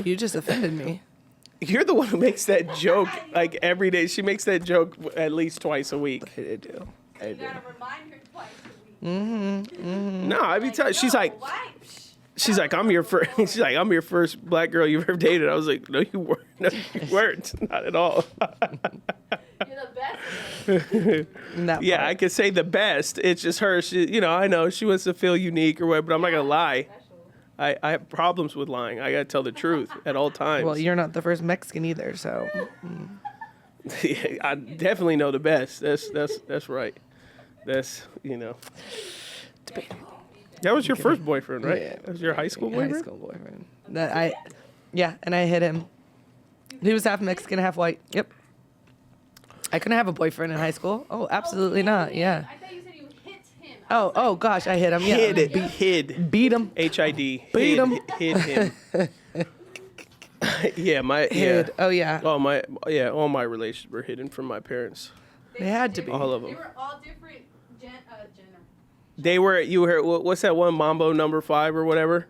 you just offended me. You're the one who makes that joke like every day. She makes that joke at least twice a week. I do. You gotta remind her twice a week. No, I be telling. She's like, I'm your first. She's like, I'm your first black girl you've ever dated. I was like, no, you weren't. No, you weren't. Not at all. You're the best. Yeah, I could say the best. It's just her. She, I know she wants to feel unique or whatever, but I'm not gonna lie. I have problems with lying. I gotta tell the truth at all times. Well, you're not the first Mexican either, so. Yeah, I definitely know the best. That's right. That's Debatable. That was your first boyfriend, right? Yeah. That was your high school boyfriend? High school boyfriend. And I hit him. He was half Mexican, half white. Yep. I couldn't have a boyfriend in high school. Oh, absolutely not. Yeah. I thought you said you hit him. Oh gosh, I hit him. Yeah. Hid. Beat him. HID. Beat him. Hid him. Yeah, Hid. Oh yeah. All my relations were hidden from my parents. They had to be. All of them. They were all different gender. They were. You were. What's that one? Mambo number 5 or whatever.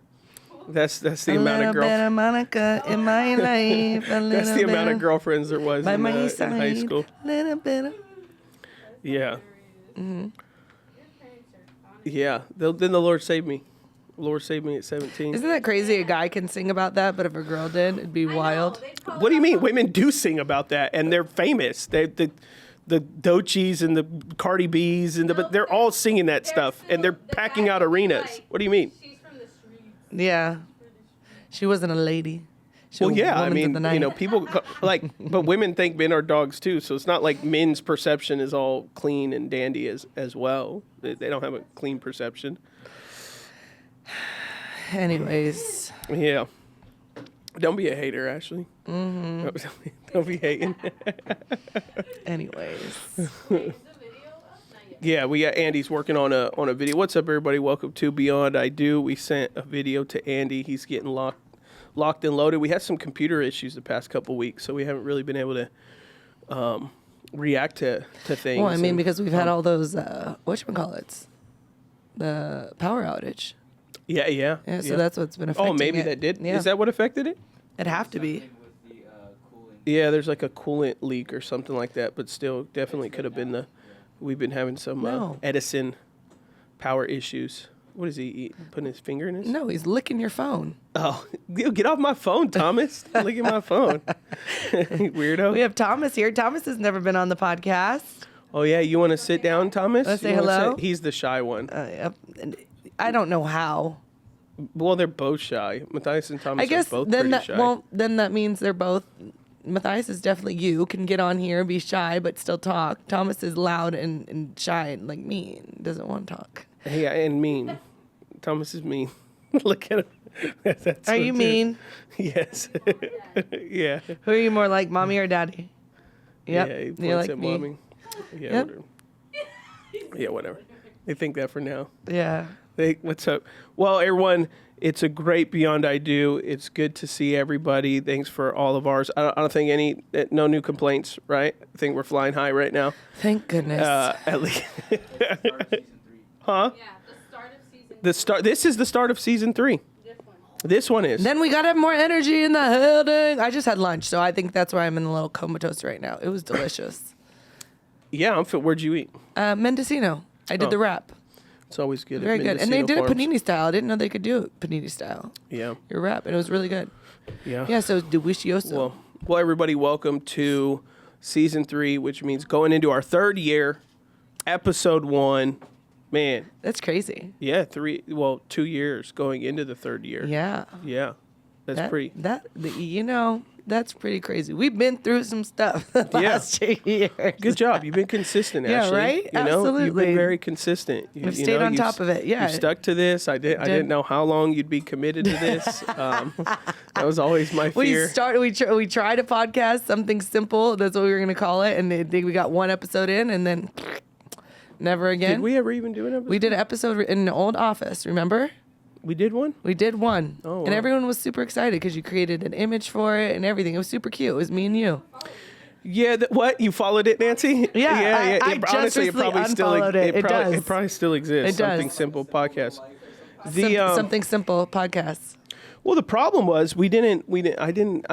That's the amount of girlfriends. A little bit of Monica in my life. That's the amount of girlfriends there was in high school. Little bit of. Yeah. Mm-hmm. Yeah. Then the Lord saved me. The Lord saved me at 17. Isn't that crazy? A guy can sing about that, but if a girl did, it'd be wild. What do you mean? Women do sing about that, and they're famous. The Doechis and the Cardi B's but they're all singing that stuff, and they're packing out arenas. What do you mean? She's from the streets. Yeah. She wasn't a lady. Well, yeah, I mean, people but women think men are dogs too, so it's not like men's perception is all clean and dandy as well. They don't have a clean perception. Anyways. Yeah. Don't be a hater, Ashlee. Mm-hmm. Don't be hating. Anyways. Yeah, we got Andy's working on a video. What's up, everybody? Welcome to Beyond I Do. We sent a video to Andy. He's getting locked and loaded. We had some computer issues the past couple weeks, so we haven't really been able to react to things. Well, I mean, because we've had all those, whatchamacallits, the power outage. Yeah. So that's what's been affecting it. Oh, maybe that did? Yeah. Is that what affected it? It'd have to be. Yeah, there's like a coolant leak or something like that, but still definitely could have been we've been having some Edison power issues. What is he putting his finger in his? No, he's licking your phone. Oh, get off my phone, Thomas. Licking my phone. Weirdo. We have Thomas here. Thomas has never been on the podcast. Oh, yeah. You want to sit down, Thomas? Let's say hello. He's the shy one. Yep. I don't know how. Well, they're both shy. Matthias and Thomas are both then pretty shy. Well, then that means they're both. Matthias is definitely can get on here, be shy, but still talk. Thomas is loud and shy and like mean. Doesn't want to talk. Yeah, and mean. Thomas is mean. Look at him. That's are you mean? Yes. Yeah. Who are you more like, mommy or daddy? Yep. Yeah, he points You're like at me. mommy. Yeah, Yep. whatever. Yeah, whatever. They think that for now. Yeah. What's up? Well, everyone, it's a great Beyond I Do. It's good to see everybody. Thanks for all of ours. I don't think no new complaints, right? I think we're flying high right now. Thank goodness. At least. Huh? Yeah, the start of season. This is the start of season 3. This one is. Then we got to have more energy in the building. I just had lunch, so I think that's why I'm in a little comatose right now. It was delicious. Yeah, I'm fit. Where'd you eat? Mendocino. I did the wrap. It's always good. Very good. And they did it panini style. I didn't know they could do it panini style. Yeah. Your wrap. And it was really good. Yeah. Yeah, so delicioso. Well, everybody, welcome to season 3, which means going into our 3rd year, episode 1. Man. That's crazy. Yeah, 2 years going into the 3rd year. Yeah. Yeah. That's pretty. That's pretty crazy. We've been through some stuff the last 2 years. Good job. You've been consistent, Ashlee. Yeah, right? Absolutely. You've been very consistent. You've stayed on top of it. Yeah. You stuck to this. I didn't know how long you'd be committed to this. That was always my fear. We tried a podcast, something simple. That's what we were going to call it. And we got one episode in and then never again. Did we ever even do an episode? We did an episode in an old office, remember? We did one? We did one. Oh, wow. And everyone was super excited because you created an image for it and everything. It was super cute. It was me and you. Yeah, what? You followed it, Nancy? Yeah. I just recently unfollowed it. It does. It probably still exists. It does. Something Simple podcast. Something Simple podcast. Well, the problem was I didn't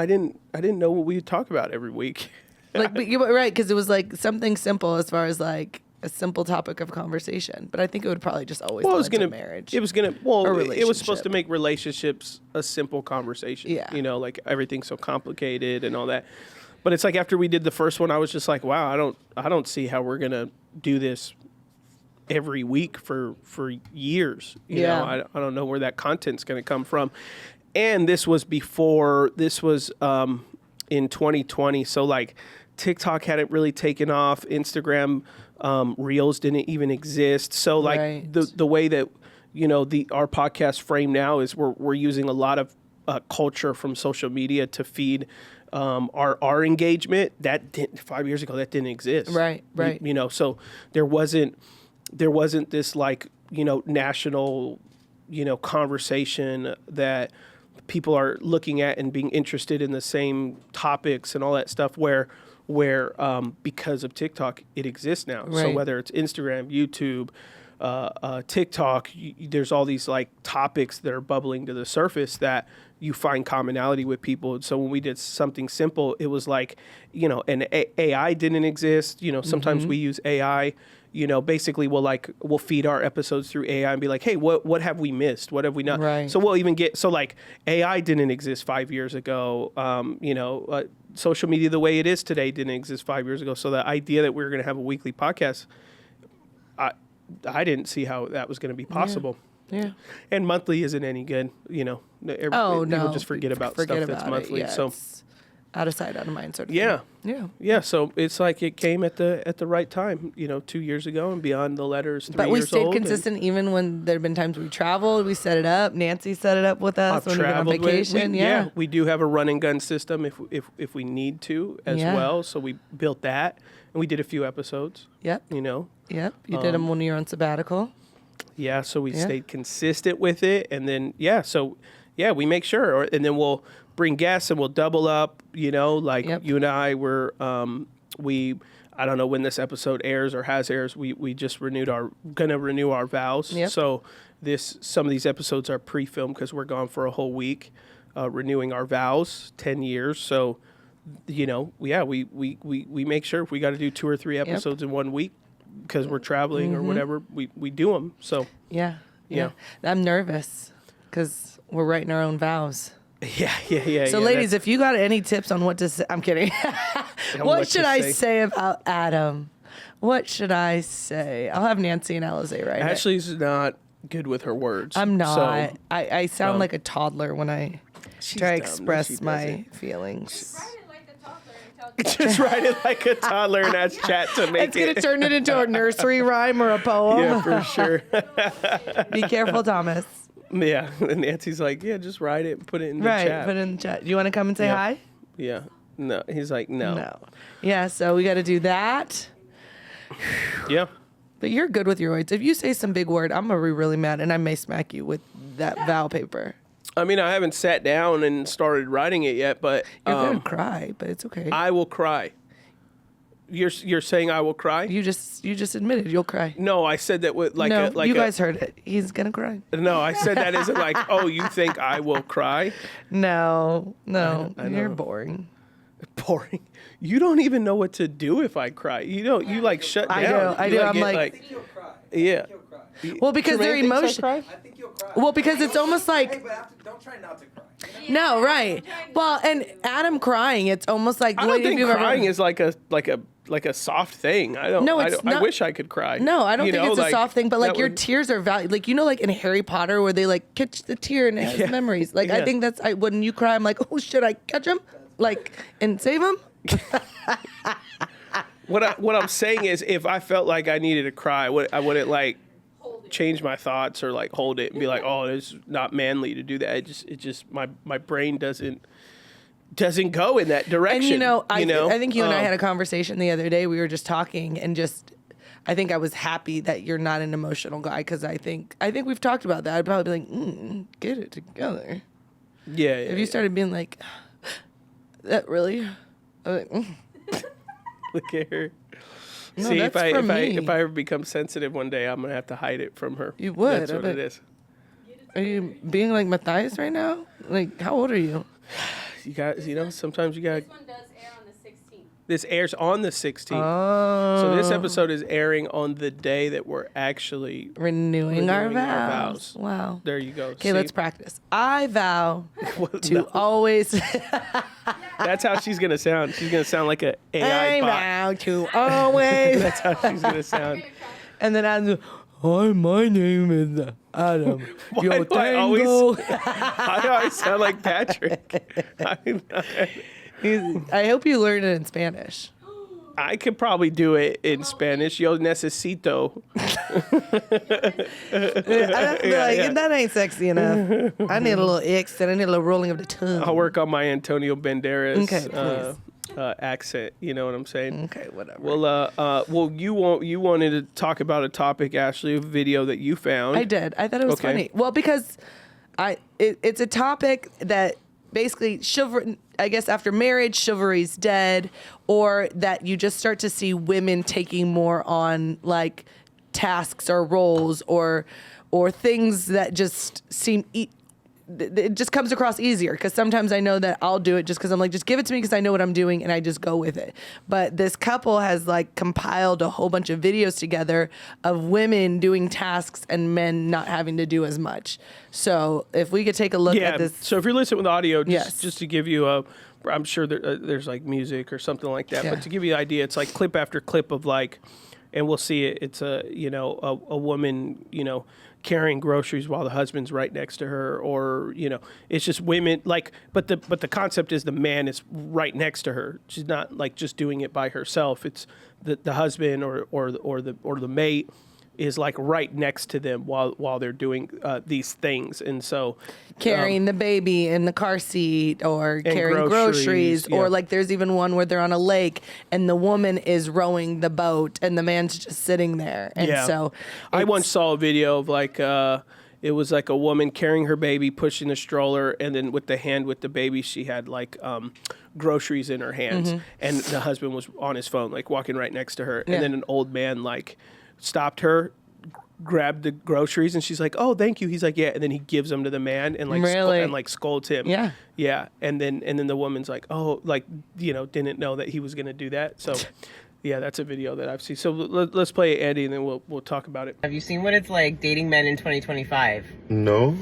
know what we would talk about every week. Like, but you're right, because it was like something simple as far as like a simple topic of conversation. But I think it would probably just always Well, lead to marriage. It was Or it was supposed to relationship. make relationships a simple conversation. Yeah. You know, like everything's so complicated and all that. But it's like after we did the first one, I was just like, wow, I don't see how we're gonna do this every week for years. You know, I don't know where that content's gonna come from. And this was in 2020, so like TikTok hadn't really taken off. Instagram Reels didn't even exist. So like Right. the way that our podcast frame now is we're using a lot of culture from social media to feed our engagement. That 5 years ago that didn't exist. Right. So there wasn't this like national conversation that people are looking at and being interested in the same topics and all that stuff where because of TikTok it exists now. So Right. whether it's Instagram, YouTube, TikTok, there's all these like topics that are bubbling to the surface that you find commonality with people. And so when we did something simple, it was like, and AI didn't exist. Sometimes we use AI. Basically we'll feed our episodes through AI and be like, hey, what have we missed? What have we not? Right. So we'll even get, so like AI didn't exist 5 years ago. Social media the way it is today didn't exist 5 years ago. So the idea that we were going to have a weekly podcast, I didn't see how that was going to be possible. Yeah. And monthly isn't any good. People just forget about stuff that's monthly. Yeah, so it's out of sight, out of mind, sort of yeah. thing. Yeah, so it's like it came at the right time, 2 years ago and beyond the letters 3 But we years stayed old. consistent even when there have been times we traveled. We set it up. Nancy set it up with us I've when we went on traveled with- vacation. we do have a run and gun system if we need to as Yeah. well. So we built that and we did a few episodes. Yep. You did them when you were on sabbatical. Yeah, so we Yeah. stayed consistent with it, and then we make sure, and then we'll bring guests and we'll double up. Yep. You and I were I don't know when this episode airs or has airs. We just gonna renew our vows. Yep. So some of these episodes are pre-filmed because we're gone for a whole week, renewing our vows, 10 years. So we make sure if we got to do 2 or 3 episodes in 1 week because we're traveling or whatever, we do them. So Yeah. Yeah. I'm nervous because we're writing our own vows. yeah. So, ladies, if you got any tips on what to say, I'm kidding. What should I say about Adam? What should I say? I'll have Nancy and Alize write it. Ashlee's not good with her words. I'm not. So, I sound like a toddler when I She's try to dumb. No, express she my doesn't. feelings. Write it like a toddler and tell just write it like a toddler and ask chat to make It's going to it. turn it into a nursery rhyme or a poem. Yeah, for sure. Be careful, Thomas. Yeah, and Nancy's like, yeah, just write it and put it in the Right, chat. put it in the chat. Do you want to come and say Yeah. hi? Yeah, no. He's like, no. No. Yeah, so we got to do that. Yeah. But you're good with your words. If you say some big word, I'm going to be really mad, and I may smack you with that vow paper. I mean, I haven't sat down and started writing it yet, but You're going to cry, but it's okay. I will cry. You're saying I will cry? You just admitted you'll cry. No, I said that with You guys heard it. He's going to cry. No, I said that as in like, oh, you think I will cry? No. I You're know. boring. Boring. You don't even know what to do if I cry. You don't. You like shut down. I do. You, I'm get, like- I think you'll cry. Yeah. I think you'll cry. Well, because Jermaine they're thinks I emotional. cry? I think you'll cry. Well, because it's almost Hey, like but don't try not to cry. no, right. Well, and Adam crying, it's almost like I what don't if think you've ever- crying is like a soft thing. I don't. No, I it's don't- I not- wish I could cry. No, I don't You think know, it's a soft thing, but like that your would- tears are valued. Like like in Harry Potter where they like catch the tear and it has Yeah. memories. Like I Yeah. think that's when you cry, I'm like, oh, should I catch him? Like and save him? What I'm saying is, if I felt like I needed to cry, I wouldn't like hold it. change my thoughts or like hold it and be like, oh, it's not manly to do that. It just my brain doesn't go in that direction. And I think you and I had a Um, conversation the other day. We were just talking and I think I was happy that you're not an emotional guy because I think we've talked about that. I'd probably be like, get it together. Yeah. If you started being like, that really? I'm like, look at her. No, See, that's if from me. I ever become sensitive one day, I'm gonna have to hide it from her. You would, That's I what bet. it is. Are you being like Matthias right now? Like, how old are you? You got, sometimes you got. This one does air on the 16th. This airs on the 16th. Oh. So this episode is airing on the day that we're actually renewing our renewing our vows. vows. Wow. There you go. Okay, let's practice. I vow to No. always. That's how she's gonna sound. She's gonna sound like an AI I bot. vow to always. That's how she's gonna sound. And then I do, hi, my name is Adam. Why Yo do I always- tengo. I always sound like Patrick. I hope you learned it in Spanish. I could probably do it in Spanish. Yo necesito. That ain't sexy enough. I need a little accent. I need a little rolling of the tongue. I'll work on my Antonio Banderas Okay, accent. You know what I'm saying? Okay, whatever. Well, you wanted to talk about a topic, Ashlee, a video that you found. I did. I thought it was Okay. funny. Well, because it's a topic that basically chivalry, I guess after marriage, chivalry's dead, or that you just start to see women taking more on like tasks or roles or things that just seem it just comes across easier, because sometimes I know that I'll do it just because I'm like, just give it to me because I know what I'm doing, and I just go with it. But this couple has like compiled a whole bunch of videos together of women doing tasks and men not having to do as much. So if we could take a look at this. So if you're listening with audio, Yes. just to give you a, I'm sure there's like music or something like that, Yeah. but to give you an idea, it's like clip after clip of like, and we'll see it. It's a woman, carrying groceries while the husband's right next to her, or it's just women like, but the concept is the man is right next to her. She's not like just doing it by herself. It's the husband or the mate is like right next to them while they're doing these things, and so Carrying the baby in the car seat, or carrying groceries, yeah. or like there's even one where they're on a lake and the woman is rowing the boat and the man's just sitting there. And so I it's- once saw a video of like it was like a woman carrying her baby, pushing a stroller, and then with the hand with the baby, she had like groceries in her hands, and the husband was on his phone, like walking right next to her, Yeah. and then an old man like stopped her, grabbed the groceries, and she's like, "Oh, thank you." He's like, "Yeah," and then he gives them to the man and like Really? scolds him. Yeah. And then the woman's like, "Oh, like didn't know that he was gonna do that." So. Yeah, that's a video that I've seen. So let's play it, Andy, and then we'll talk about it. Have you seen what it's like dating men in 2025? No.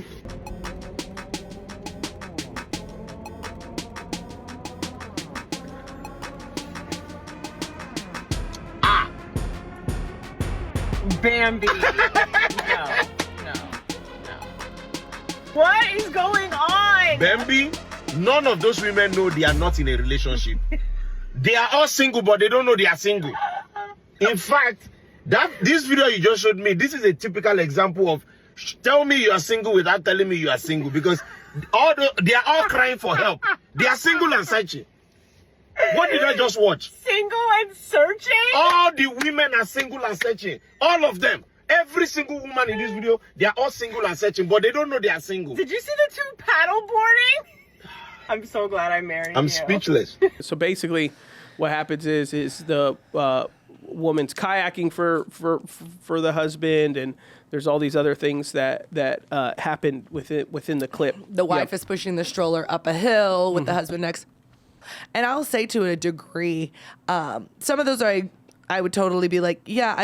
Bambi. No. What is going on? Bambi, none of those women know they are not in a relationship. They are all single, but they don't know they are single. In fact, this video you just showed me, this is a typical example of tell me you are single without telling me you are single, because they are all crying for help. They are single and searching. What did I just watch? Single and searching? All the women are single and searching. All of them. Every single woman in this video, they are all single and searching, but they don't know they are single. Did you see the two paddle boarding? I'm so glad I married I'm you. speechless. So basically, what happens is the woman's kayaking for the husband, and there's all these other things that happen within the clip. The wife is pushing the stroller up a hill with the husband next. And I'll say to a degree, some of those I would totally be like, yeah,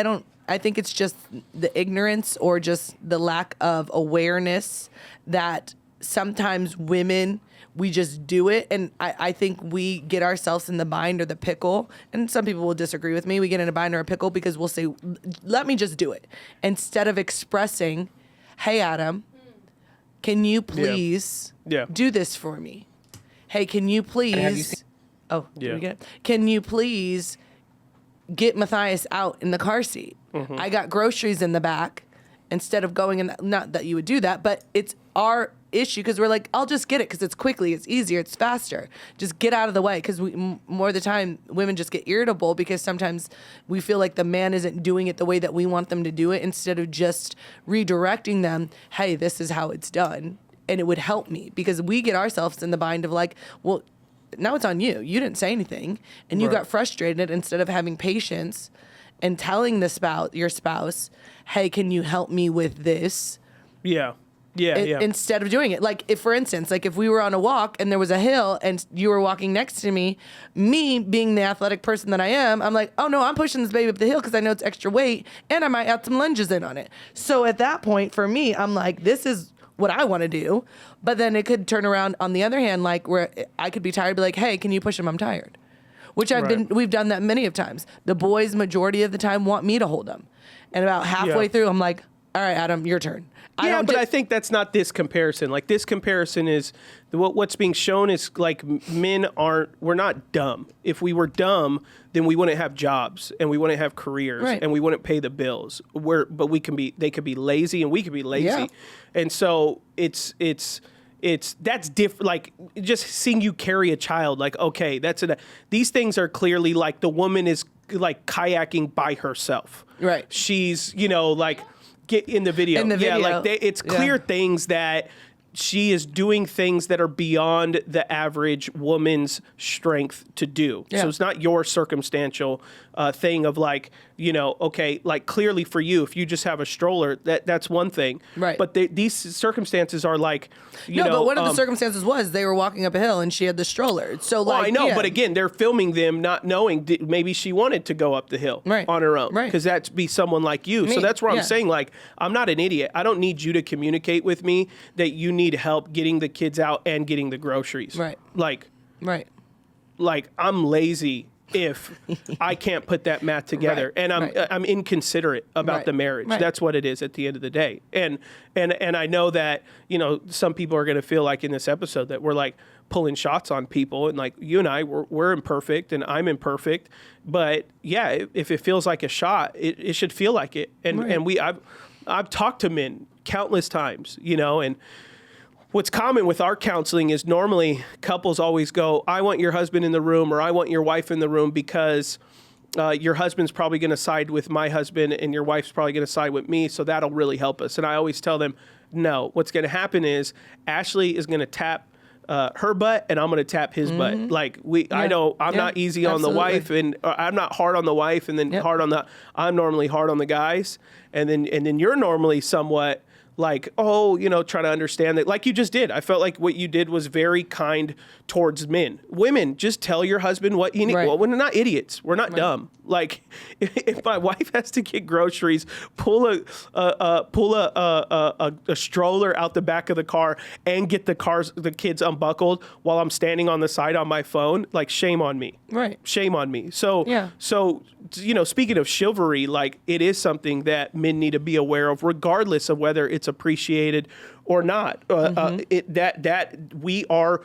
I think it's just the ignorance or just the lack of awareness that sometimes women, we just do it. And I think we get ourselves in the bind or the pickle. And some people will disagree with me. We get in a bind or a pickle because we'll say, let me just do it. Instead of expressing, hey, Adam, can you please do this for me? Hey, can you please? Did we get it? Can you please get Matthias out in the car seat? I got groceries in the back. Instead of going in, not that you would do that, but it's our issue because we're like, I'll just get it because it's quickly, it's easier, it's faster. Just get out of the way, because more of the time women just get irritable because sometimes we feel like the man isn't doing it the way that we want them to do it, instead of just redirecting them. Hey, this is how it's done. And it would help me, because we get ourselves in the bind of like, well, now it's on you. You didn't say anything, and you got frustrated instead of having patience and telling your spouse, hey, can you help me with this? Yeah. instead of doing it. Like, if, for instance, like if we were on a walk and there was a hill and you were walking next to me being the athletic person that I am, I'm like, oh no, I'm pushing this baby up the hill because I know it's extra weight and I might add some lunges in on it. So at that point, for me, I'm like, this is what I want to do. But then it could turn around on the other hand, like where I could be tired, be like, hey, can you push him? I'm tired. Which we've done that many of times. The boys, majority of the time, want me to hold them. And about halfway through, I'm like, all right, Adam, your turn. I think that's not this comparison. Like, this comparison is what's being shown is like we're not dumb. If we were dumb, then we wouldn't have jobs and we wouldn't have careers and we wouldn't pay the bills. But they could be lazy and we could be lazy. Yeah. And so that's different. Like, just seeing you carry a child, like, okay, these things are clearly like the woman is like kayaking by herself. Right. She's, like, get in the video. Yeah, like it's clear things that she is doing things that are beyond the average woman's strength to do. Yeah. So it's not your circumstantial thing of like, okay, like clearly for you, if you just have a stroller, that's one thing. Right. But these circumstances are like, but one of the circumstances was they were walking up a hill and she had the stroller. So like, I know, but again, they're filming them not knowing maybe she wanted to go up the hill on her own. Right. Because that'd be someone like you. So that's where I'm saying, like, I'm not an idiot. I don't need you to communicate with me that you need help getting the kids out and getting the groceries. Right. Like I'm lazy if I can't put that math together, and I'm inconsiderate about the marriage. That's what it is at the end of the day. And I know that some people are going to feel like in this episode that we're like pulling shots on people, and like you and I we're imperfect and I'm imperfect, but yeah, if it feels like a shot, it should feel like it. And I've talked to men countless times, and what's common with our counseling is normally couples always go, I want your husband in the room or I want your wife in the room because your husband's probably going to side with my husband and your wife's probably going to side with me, so that'll really help us. And I always tell them, no, what's going to happen is Ashlee is going to tap her butt and I'm going to tap his butt. Like I'm not easy on the wife and I'm not hard on the wife and then I'm normally hard on the guys. And then you're normally somewhat like, trying to understand that, like you just did. I felt like what you did was very kind towards men. Women, just tell your husband what you need. Well, we're not idiots. We're not dumb. Like, if my wife has to get groceries, pull a stroller out the back of the car and get the kids unbuckled while I'm standing on the side on my phone, like, shame on me. Right. Shame on me. So, speaking of chivalry, like, it is something that men need to be aware of, regardless of whether it's appreciated or not. That we are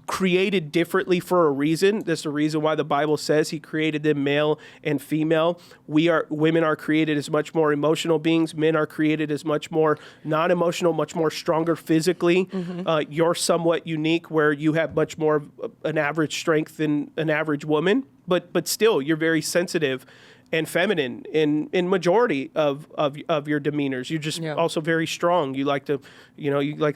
created differently for a reason. That's the reason why the Bible says he created them male and female. Women are created as much more emotional beings. Men are created as much more non-emotional, much more stronger physically. You're somewhat unique where you have much more of an average strength than an average woman, but still you're very sensitive and feminine in majority of your demeanors. You're just also very strong. You like to,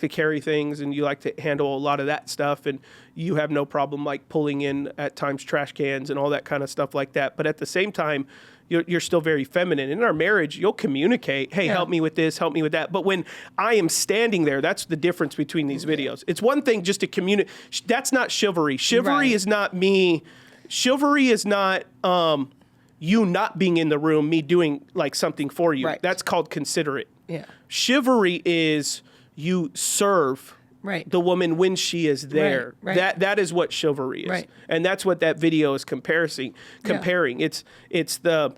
carry things and you like to handle a lot of that stuff. And you have no problem like pulling in at times trash cans and all that kind of stuff like that. But at the same time, you're still very feminine. In our marriage, you'll communicate, hey, help me with this, help me with that. But when I am standing there, that's the difference between these videos. It's one thing just to communicate. That's not chivalry. Chivalry is not me. Chivalry is not you not being in the room, me doing like something for you. That's called considerate. Yeah. Chivalry is you serve the woman when she is there. That is what chivalry is. And that's what that video is comparing. It's the,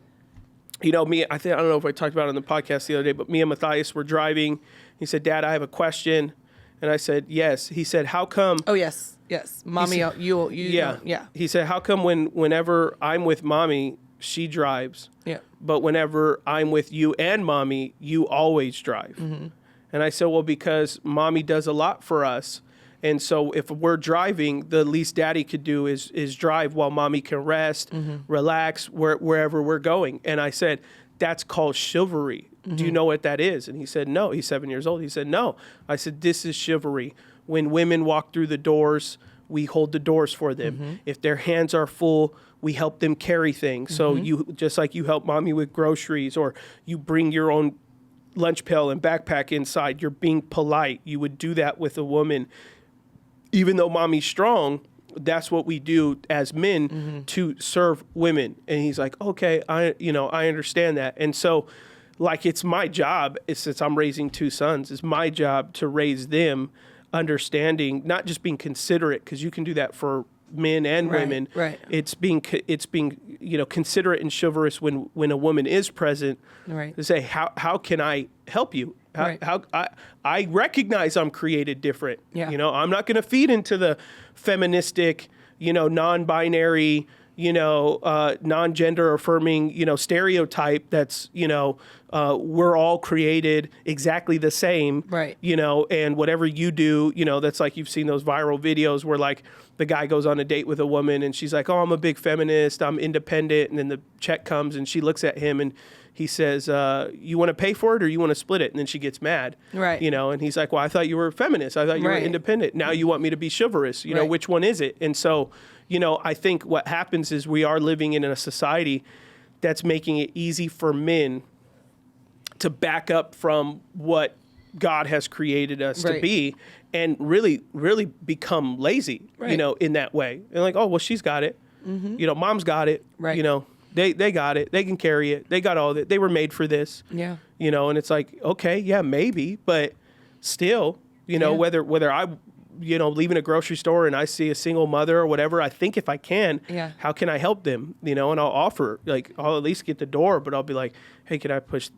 me, I don't know if I talked about it on the podcast the other day, but me and Matthias were driving. He said, Dad, I have a question. And I said, yes. He said, how come? Oh, yes. Mommy, said, you. Yeah. He said, how come whenever I'm with Mommy, she drives. Yeah. But whenever I'm with you and Mommy, you always drive. And I said, well, because Mommy does a lot for us. And so if we're driving, the least Daddy could do is drive while Mommy can rest, relax, wherever we're going. And I said, that's called chivalry. Do you know what that is? And he said, no. He's 7 years old. He said, no. I said, this is chivalry. When women walk through the doors, we hold the doors for them. If their hands are full, we help them carry things. So you, just like you help Mommy with groceries, or you bring your own lunch pail and backpack inside. You're being polite. You would do that with a woman. Even though mommy's strong, that's what we do as men to serve women. And he's like, okay, I understand that. And so, like, it's my job, since I'm raising 2 sons, it's my job to raise them understanding, not just being considerate, because you can do that for men and women. Right. It's being considerate and chivalrous when a woman is present. Right. To say, how can I help you? Right. How I recognize I'm created different. Yeah. I'm not going to feed into the feministic, non-binary, non-gender affirming, stereotype that's, we're all created exactly the same. Right. And whatever you do, that's like, you've seen those viral videos where like the guy goes on a date with a woman and she's like, oh, I'm a big feminist, I'm independent. And then the check comes and she looks at him and he says, you want to pay for it or you want to split it? And then she gets mad. Right. And he's like, well, I thought you were a feminist. I thought you were independent. Now you want me to be chivalrous. Right. Which one is it? And so, I think what happens is we are living in a society that's making it easy for men to back up from what God has created us to be and really, really become lazy, in that way. And like, oh, well, she's got it. Mom's got it. Right. They got it. They can carry it. They got all that. They were made for this. Yeah. And it's like, okay, yeah, maybe, but still, whether I, leaving a grocery store and I see a single mother or whatever, I think if I can, how can I help them? And I'll offer, like, I'll at least get the door, but I'll be like, hey, can I push,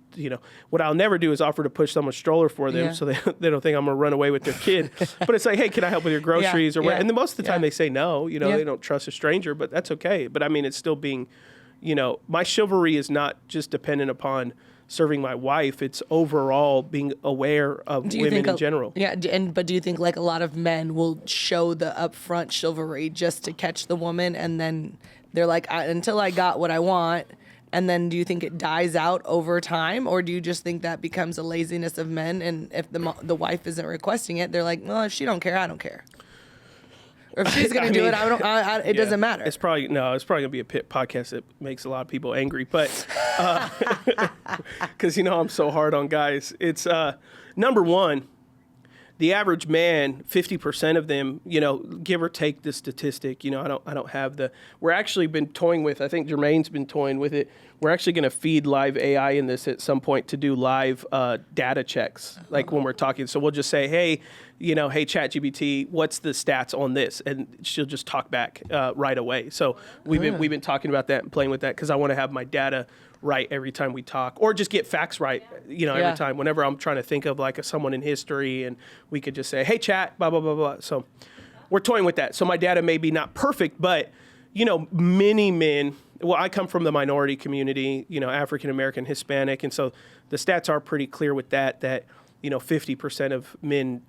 what I'll never do is offer to push someone's stroller for them so they don't think I'm going to run away with their kid. But it's like, hey, can I help with your groceries? And then most of the time they say no, they don't trust a stranger, but that's okay. But I mean, it's still being, my chivalry is not just dependent upon serving my wife. It's overall being aware of women in general. Yeah, but do you think like a lot of men will show the upfront chivalry just to catch the woman, and then they're like, until I got what I want, and then do you think it dies out over time, or do you just think that becomes a laziness of men, and if the wife isn't requesting it, they're like, well, if she don't care, I don't care. Or if she's gonna do it, it doesn't matter. It's probably gonna be a podcast that makes a lot of people angry, but because I'm so hard on guys. It's number one, the average man, 50% of them, give or take the statistic. I don't have the. We're actually been toying with. I think Jermaine's been toying with it. We're actually going to feed live AI in this at some point to do live data checks, like when we're talking. So we'll just say, hey, hey, ChatGPT, what's the stats on this? And she'll just talk back right away. So we've been talking about that and playing with that because I want to have my data right every time we talk, or just get facts right, every time. Whenever I'm trying to think of like someone in history, and we could just say, hey, chat, blah, blah, blah, blah. So we're toying with that. So my data may be not perfect, but, many men, well, I come from the minority community, African-American, Hispanic. And so the stats are pretty clear with that 50% of men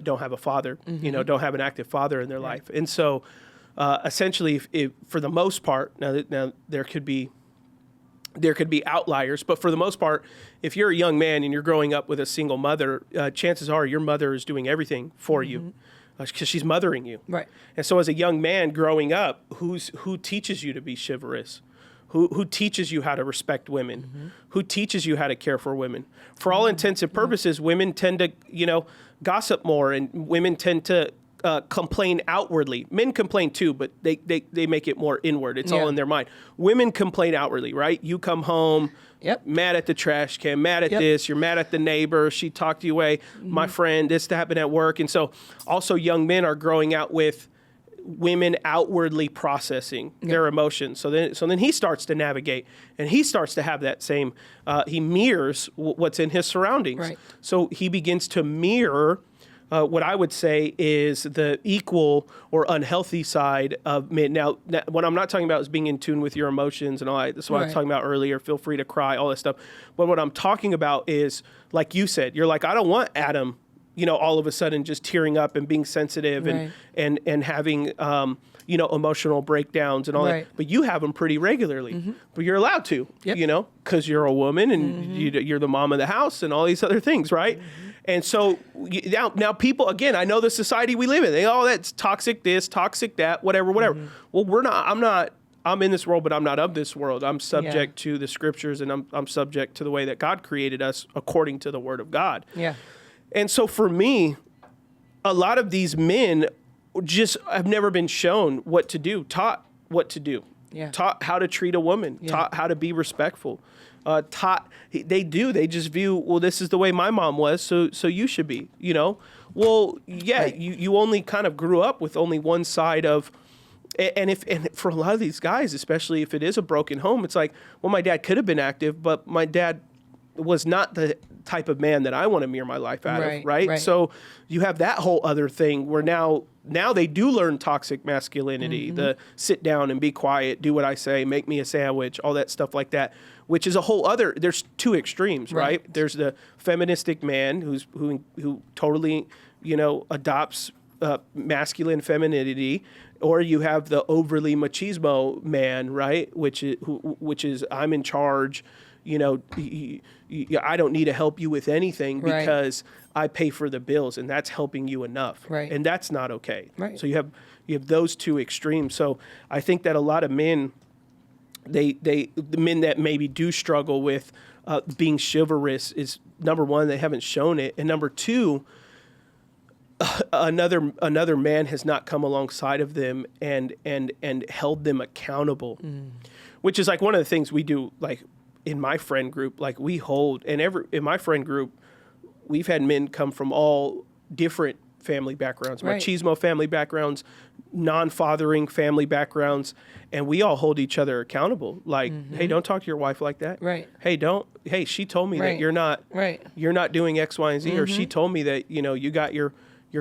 don't have a father, don't have an active father in their life. And so essentially, if for the most part, now there could be outliers, but for the most part, if you're a young man and you're growing up with a single mother, chances are your mother is doing everything for you because she's mothering you. Right. And so as a young man growing up, who teaches you to be chivalrous? Who teaches you how to respect women? Who teaches you how to care for women? For all intents and purposes, women tend to, gossip more, and women tend to complain outwardly. Men complain too, but they make it more inward. It's all in their mind. Women complain outwardly, right? You come home, mad at the trash can, mad at this, you're mad at the neighbor, she talked you away, my friend, this happened at work. And so also young men are growing out with women outwardly processing their emotions. So then he starts to navigate, and he starts to have that same, he mirrors what's in his surroundings. Right. So he begins to mirror what I would say is the equal or unhealthy side of men. Now, what I'm not talking about is being in tune with your emotions and all that. That's what I was talking about earlier. Feel free to cry, all that stuff. But what I'm talking about is, like you said, you're like, I don't want Adam, all of a sudden just tearing up and being sensitive and having, emotional breakdowns and all that. But you have them pretty regularly. But you're allowed to, because you're a woman and you're the mom of the house and all these other things, right? And so now people, again, I know the society we live in, that's toxic this, toxic that, whatever. Well, I'm I'm in this world, but I'm not of this world. I'm subject to the scriptures, and I'm subject to the way that God created us according to the word of God. Yeah. And so for me, a lot of these men just have never been shown what to do, taught what to do, taught how to treat a woman, taught how to be respectful, they just view, well, this is the way my mom was, so you should be, Well, you only kind of grew up with only one side of, and for a lot of these guys, especially if it is a broken home, it's like, well, my dad could have been active, but my dad was not the type of man that I want to mirror my life out of, right? So you have that whole other thing where now they do learn toxic masculinity, the sit down and be quiet, do what I say, make me a sandwich, all that stuff like that, which is a whole other, there's two extremes, right? There's the feministic man who totally, adopts masculine femininity, or you have the overly machismo man, right? Which is I'm in charge. I don't need to help you with anything because I pay for the bills, and that's helping you enough. Right. And that's not okay. Right. So you have those two extremes. So I think that a lot of men, the men that maybe do struggle with being chivalrous is, number one, they haven't shown it, and number two, another man has not come alongside of them and held them accountable, which is like one of the things we do, like in my friend group, like we hold, and in my friend group, we've had men come from all different family backgrounds, machismo family backgrounds, non-fathering family backgrounds, and we all hold each other accountable. Like, hey, don't talk to your wife like that. Right. Hey, she told me that you're not doing X, Y, and Z, or she told me that, you got your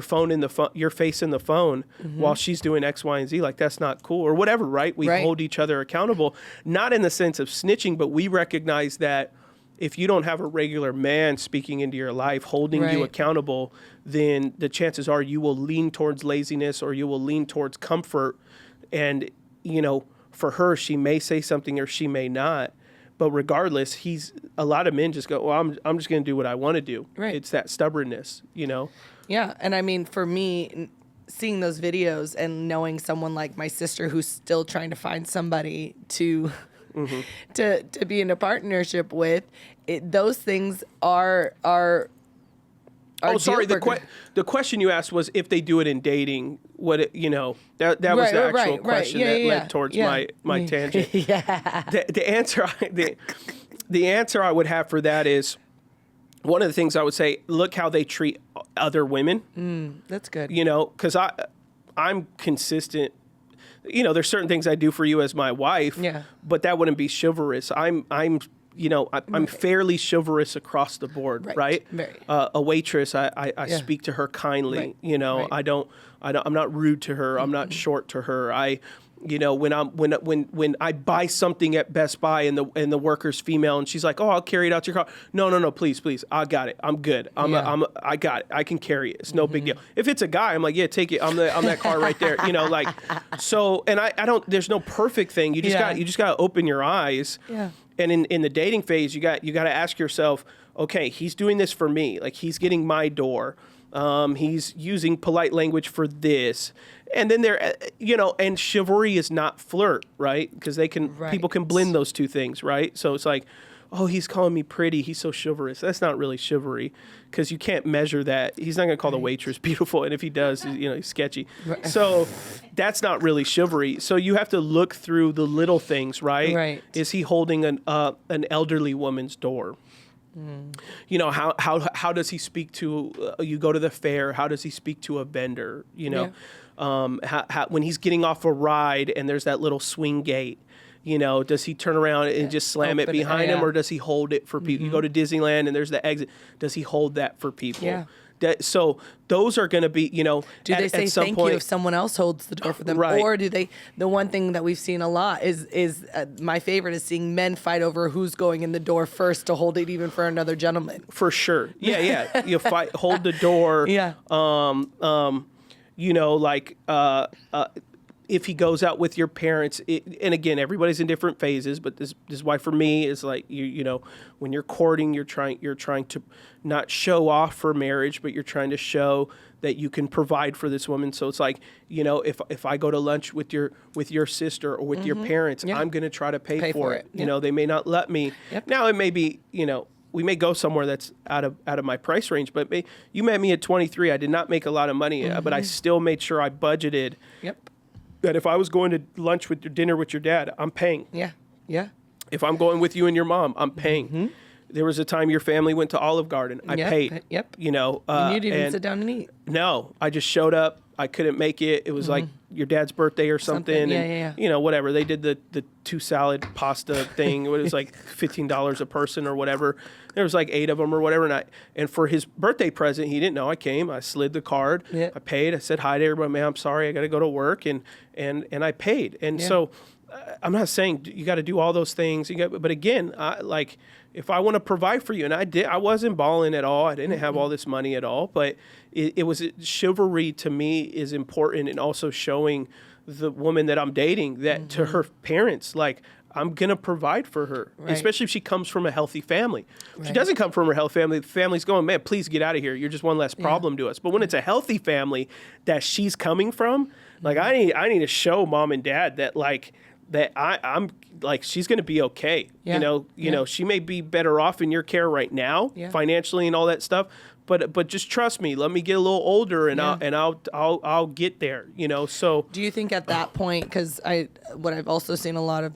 phone in your face in the phone while she's doing X, Y, and Z. Like, that's not cool, or whatever, right? We hold each other accountable, not in the sense of snitching, but we recognize that if you don't have a regular man speaking into your life, holding you accountable, then the chances are you will lean towards laziness, or you will lean towards comfort. And, for her, she may say something or she may not. But regardless, a lot of men just go, well, I'm just going to do what I want to do. Right. It's that stubbornness, Yeah. And I mean, for me, seeing those videos and knowing someone like my sister who's still trying to find somebody to be in a partnership with, those things are oh, sorry. The question you asked was if they do it in dating. What that was the actual question that led towards my tangent. The answer I would have for that is, one of the things I would say, look how they treat other women. That's good. Because I'm consistent. There's certain things I do for you as my wife, but that wouldn't be chivalrous. I'm fairly chivalrous across the board, right? Very. A waitress, I speak to her kindly. I'm not rude to her. I'm not short to her. When I buy something at Best Buy and the worker's female and she's like, oh, I'll carry it out to your car. No, please, I got it. I'm good. I got it. I can carry it. It's no big deal. If it's a guy, I'm like, yeah, take it. I'm that car right there. So, and I don't. There's no perfect thing. You just got to open your eyes. Yeah. And in the dating phase, you got to ask yourself, okay, he's doing this for me. Like, he's getting my door. He's using polite language for this. And then and chivalry is not flirt, right? Because people can blend those two things, right? So it's like, oh, he's calling me pretty. He's so chivalrous. That's not really chivalry, because you can't measure that. He's not going to call the waitress beautiful. And if he does, he's sketchy. Right. So that's not really chivalry. So you have to look through the little things, right? Right. Is he holding an elderly woman's door? How does he speak to you go to the fair? How does he speak to a vendor? How, when he's getting off a ride and there's that little swing gate, does he turn around and just slam it behind him, or does he hold it for people? You go to Disneyland and there's the exit. Does he hold that for people? Yeah. So those are going to be, do they say thank you if someone else holds the door for them? Right. Or do they, the one thing that we've seen a lot is my favorite is seeing men fight over who's going in the door first to hold it even for another gentleman. For sure. Yeah. You hold the door. Yeah. if he goes out with your parents, and again, everybody's in different phases, but this is why for me is like you know, when you're courting, you're trying to not show off for marriage, but you're trying to show that you can provide for this woman. So it's like, you know, if I go to lunch with your sister or with your parents, I'm going to try to pay for it. You know, they may not let me. Now it may be, you know, we may go somewhere that's out of my price range, but you met me at 23. I did not make a lot of money, but I still made sure I budgeted. That if I was going to lunch with your dinner with your dad, I'm paying. Yeah. If I'm going with you and your mom, I'm paying. There was a time your family went to Olive Garden. I paid. You know. And you didn't even sit down and eat. No, I just showed up. I couldn't make it. It was like your dad's birthday or something. And, you know, whatever. They did the 2 salad pasta thing. It was like $15 a person or whatever. There was like 8 of them or whatever. And for his birthday present, he didn't know I came. I slid the card. I paid. I said hi to everybody. Man, I'm sorry. I got to go to work. And I paid. And so I'm not saying you got to do all those things. But again, like if I want to provide for you, and I wasn't balling at all. I didn't have all this money at all. But it was chivalry to me is important, and also showing the woman that I'm dating that to her parents, like, I'm going to provide for her, especially if she comes from a healthy family. If she doesn't come from a healthy family, the family's going, man, please get out of here. You're just one less problem to us. But when it's a healthy family that she's coming from, like, I need to show mom and dad that, like, that I'm like, she's going to be okay. You know, she may be better off in your care right now, financially and all that stuff. But just trust me. Let me get a little older, and I'll get there. You know. So do you think at that point, because what I've also seen a lot of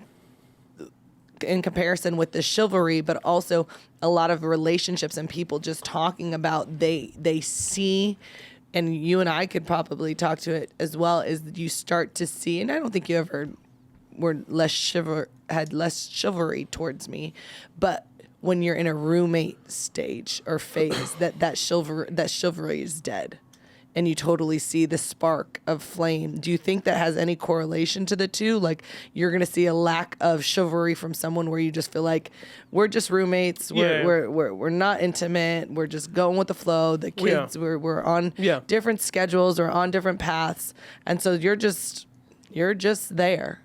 in comparison with the chivalry, but also a lot of relationships and people just talking about they see, and you and I could probably talk to it as well, is that you start to see, and I don't think you ever were had less chivalry towards me, but when you're in a roommate stage or phase, that chivalry is dead, and you totally see the spark of flame. Do you think that has any correlation to the two? Like, you're gonna see a lack of chivalry from someone where you just feel like we're just roommates, we're not intimate, we're just going with the flow. The kids, we're on different schedules or on different paths, and so you're just there.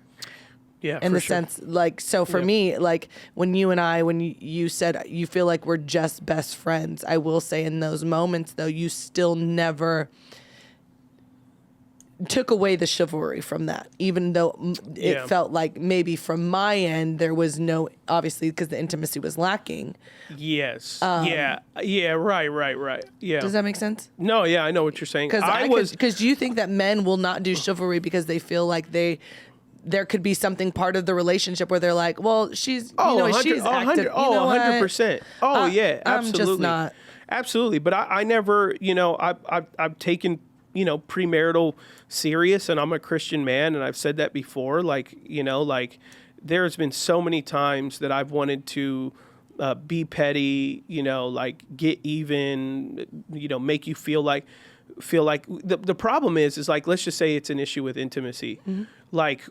Yeah, in the sense, like, so for me, like when you said you feel like we're just best friends, I will say in those moments though, you still never took away the chivalry from that, even though it felt like maybe from my end there was no, obviously because the intimacy was lacking. Yes. Right. Yeah. Does that make sense? No. Yeah, I know what you're saying. Because do you think that men will not do chivalry because they feel like there could be something part of the relationship where they're like, well, she's she's active. 100%. Oh, yeah, absolutely. I'm just not. Absolutely. But I never, I've taken, premarital serious, and I'm a Christian man, and I've said that before. Like, there's been so many times that I've wanted to be petty, like get even, make you feel like the problem is like, let's just say it's an issue with intimacy. Like,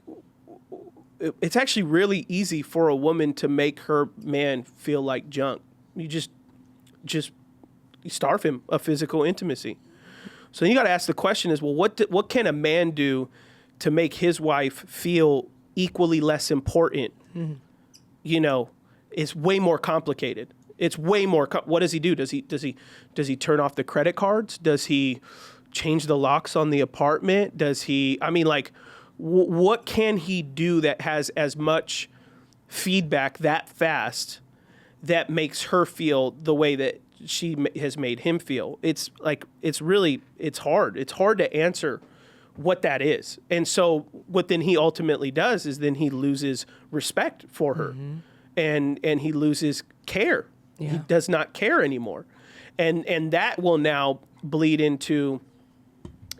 it's actually really easy for a woman to make her man feel like junk. You just starve him of physical intimacy. So you got to ask the question is, well, what can a man do to make his wife feel equally less important? It's way more complicated. It's way more. What does he do? Does he turn off the credit cards? Does he change the locks on the apartment? Does he? I mean, like, what can he do that has as much feedback that fast that makes her feel the way that she has made him feel? It's like it's hard. It's hard to answer what that is. And so what then he ultimately does is then he loses respect for her, and he loses care. Yeah. He does not care anymore. And that will now bleed into,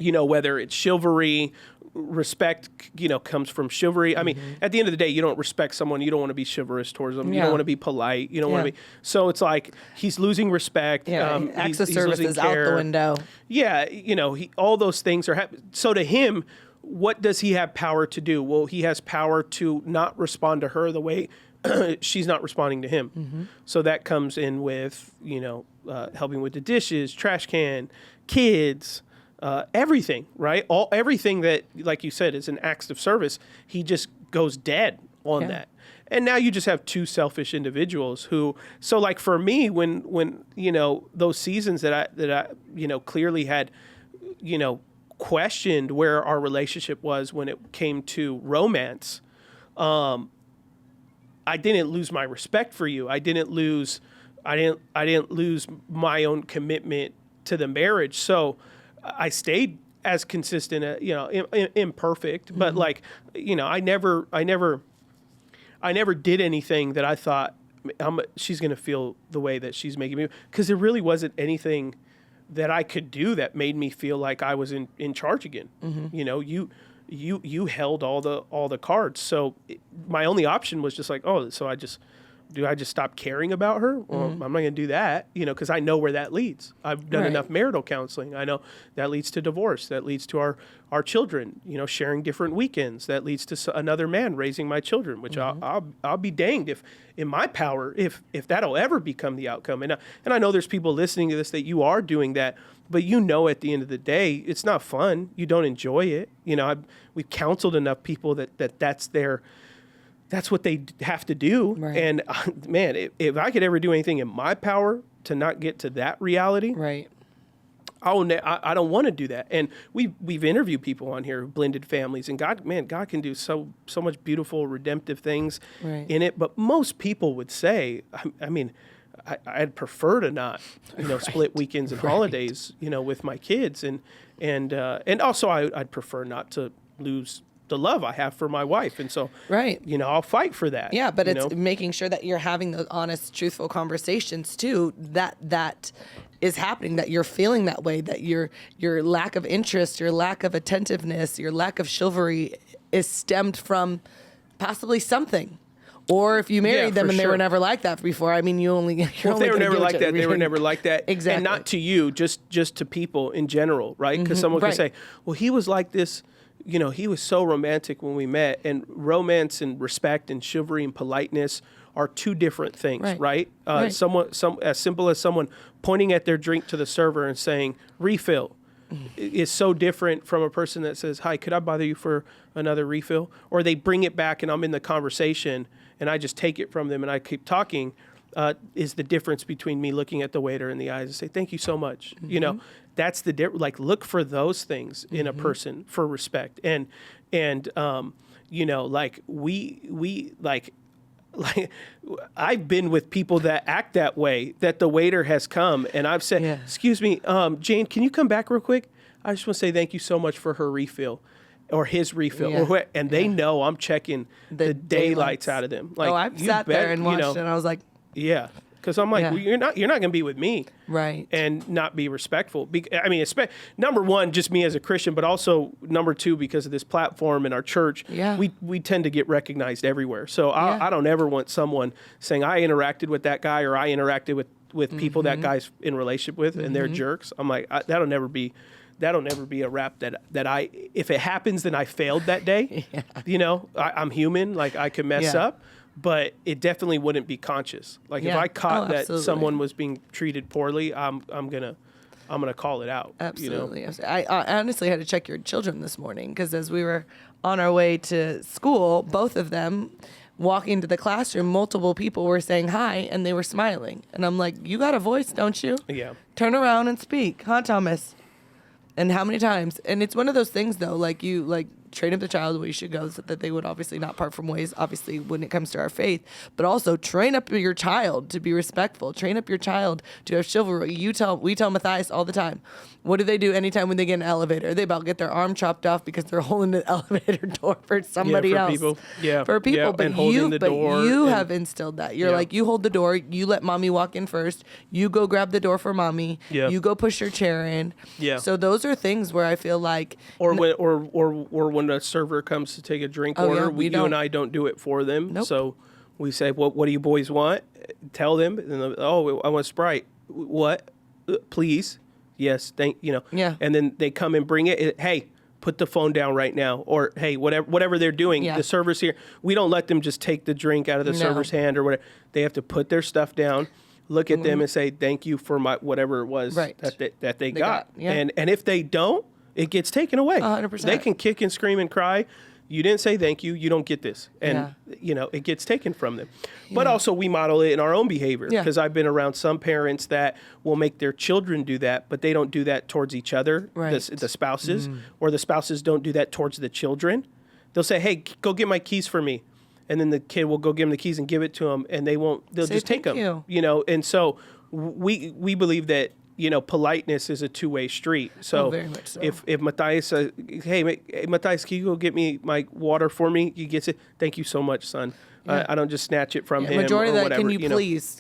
whether it's chivalry, respect, comes from chivalry. I mean, at the end of the day, you don't respect someone, you don't want to be chivalrous towards them. You don't want to be polite. You don't want to be. So it's like he's losing respect. Acts of service is out the window. Yeah, all those things are happening. So to him, what does he have power to do? Well, he has power to not respond to her the way she's not responding to him. So that comes in with, helping with the dishes, trash can, kids, everything, right? Everything that, like you said, is an act of service. He just goes dead on that. And now you just have two selfish individuals who, so like for me, when those seasons that I clearly had, questioned where our relationship was when it came to romance, I didn't lose my respect for you. I didn't lose my own commitment to the marriage. So I stayed as consistent, imperfect, but like, I never did anything that I thought she's going to feel the way that she's making me, because there really wasn't anything that I could do that made me feel like I was in charge again. You held all the cards. So my only option was just like, so do I just stop caring about her? Well, I'm not going to do that, because I know where that leads. I've done enough marital counseling. I know that leads to divorce. That leads to our children, sharing different weekends. That leads to another man raising my children, which I'll be danged if in my power, if that'll ever become the outcome. And I know there's people listening to this that you are doing that, but at the end of the day, it's not fun. You don't enjoy it. We've counseled enough people that's what they have to do. Right. And man, if I could ever do anything in my power to not get to that reality, right, I don't want to do that. And we've interviewed people on here who blended families, and God can do so much beautiful, redemptive things in it. But most people would say, I'd prefer to not, split weekends and holidays, with my kids, and also I'd prefer not to lose the love I have for my wife. And so, I'll fight for that. Yeah. But it's making sure that you're having those honest, truthful conversations too, that is happening, that you're feeling that way, that your lack of interest, your lack of attentiveness, your lack of chivalry is stemmed from possibly something. Or if you married them and they were never like that before, if they were never like that, they were never like that. Exactly. And not to you, just to people in general, right? Because someone could say, well, he was like this, he was so romantic when we met. And romance and respect and chivalry and politeness are two different things, right? As simple as someone pointing at their drink to the server and saying, refill, is so different from a person that says, hi, could I bother you for another refill? Or they bring it back and I'm in the conversation and I just take it from them and I keep talking, is the difference between me looking at the waiter in the eyes and say, thank you so much. That's the difference. Like, look for those things in a person for respect. And like I've been with people that act that way, that the waiter has come and I've said, excuse me, Jane, can you come back real quick? I just want to say thank you so much for her refill or his refill. And they know I'm checking the daylights out of them. Like, I've sat there and watched it and I was like, yeah. Because I'm like, well, you're not going to be with me, right? And not be respectful. Number one, just me as a Christian, but also number two, because of this platform in our church, we tend to get recognized everywhere. So I don't ever want someone saying I interacted with that guy or I interacted with people that guy's in relationship with and they're jerks. I'm like, that'll never be a rap that I. If it happens, then I failed that day. I'm human. Like I could mess up. But it definitely wouldn't be conscious. Like if I caught that someone was being treated poorly, I'm gonna call it out. Absolutely. I honestly had to check your children this morning because as we were on our way to school, both of them walking to the classroom, multiple people were saying hi and they were smiling. And I'm like, you got a voice, don't you? Yeah. Turn around and speak, huh, Thomas? And how many times? And it's one of those things though, train up the child the way you should go, so that they would obviously not part from ways, obviously, when it comes to our faith, but also train up your child to be respectful. Train up your child to have chivalry. We tell Matthias all the time, what do they do anytime when they get in an elevator? They about get their arm chopped off because they're holding the elevator door for somebody else. For people. But you have instilled that. You're like, you hold the door, you let mommy walk in first, you go grab the door for mommy, you go push your chair in. So those are things where I feel like, or when a server comes to take a drink order, you and I don't do it for them. Nope. So we say, what do you boys want? Tell them. And I want Sprite. What? Please. Yes. And then they come and bring it. Hey, put the phone down right now. Or, hey, whatever they're doing. The server's here. We don't let them just take the drink out of the server's hand or whatever. They have to put their stuff down, look at them and say, thank you for my whatever it was that they got. And if they don't, It gets taken away. 100%. They can kick and scream and cry. You didn't say thank you. You don't get this. And, it gets taken from them. But also we model it in our own behavior. Because I've been around some parents that will make their children do that, but they don't do that towards each other, the spouses, or the spouses don't do that towards the children. They'll say, hey, go get my keys for me. And then the kid will go give them the keys and give it to them, and they'll just take them. And so we believe that, politeness is a two-way street. So, very much so. if Matthias says, hey, Matthias, can you go get me my water for me? He gets it. Thank you so much, son. I don't just snatch it from him Majority or of that, whatever.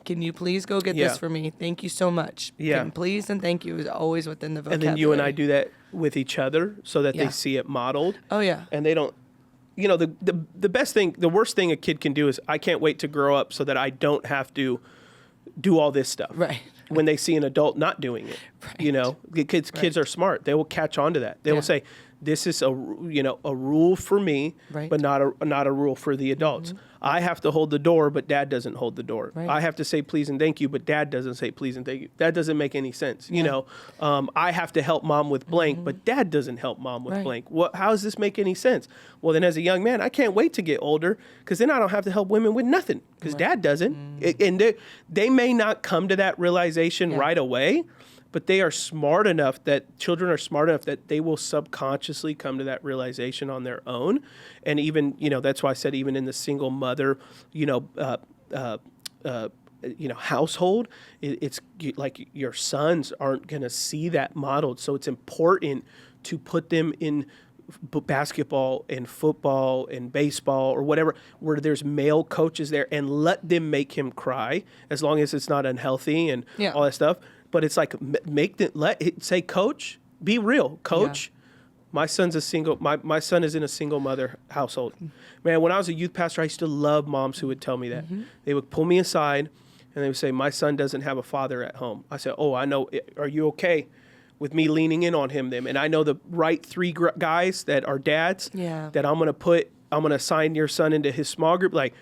Can you please go get this for me? Thank you so much. Please and thank you is always within the vocabulary. And then you and I do that with each other so that they see it modeled. Oh, yeah. And they don't, the best thing, the worst thing a kid can do is I can't wait to grow up so that I don't have to do all this stuff. Right. When they see an adult not doing it, the kids are smart. They will catch on to that. They will say, this is a rule for me, but not a rule for the adults. I have to hold the door, but dad doesn't hold the door. I have to say please and thank you, but dad doesn't say please and thank you. That doesn't make any sense. I have to help mom with blank, but dad doesn't help mom with blank. How does this make any sense? Well, then as a young man, I can't wait to get older because then I don't have to help women with nothing because dad doesn't. And they may not come to that realization right away, but they are smart enough that children are smart enough that they will subconsciously come to that realization on their own. And even, that's why I said even in the single mother, household, it's like your sons aren't going to see that modeled. So it's important to put them in basketball and football and baseball or whatever, where there's male coaches there and let them make him cry as long as it's not unhealthy and all that stuff. But it's like say, coach, be real, coach. My son's my son is in a single mother household. Man, when I was a youth pastor, I used to love moms who would tell me that. They would pull me aside and they would say, my son doesn't have a father at home. I said, oh, I know. Are you okay with me leaning in on him then? And I know the right three guys that are dads that I'm going to assign your son into his small group. Like,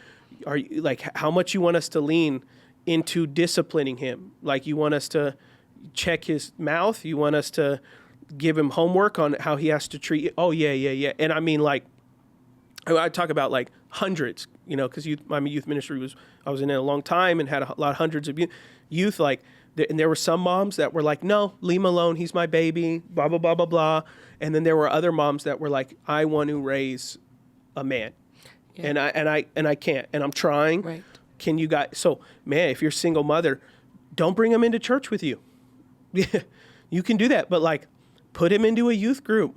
how much you want us to lean into disciplining him? Like, you want us to check his mouth? You want us to give him homework on how he has to treat you? Oh, yeah. And I mean, like, I talk about like hundreds, because my youth ministry I was in it a long time and had a lot of hundreds of youth. Like, and there were some moms that were like, no, leave him alone. He's my baby, blah, blah, blah, blah, blah. And then there were other moms that were like, I want to raise a man. And I can't, and I'm trying. Right. Can you guys? So, man, if you're a single mother, don't bring him into church with you. You can do that, but like, put him into a youth group.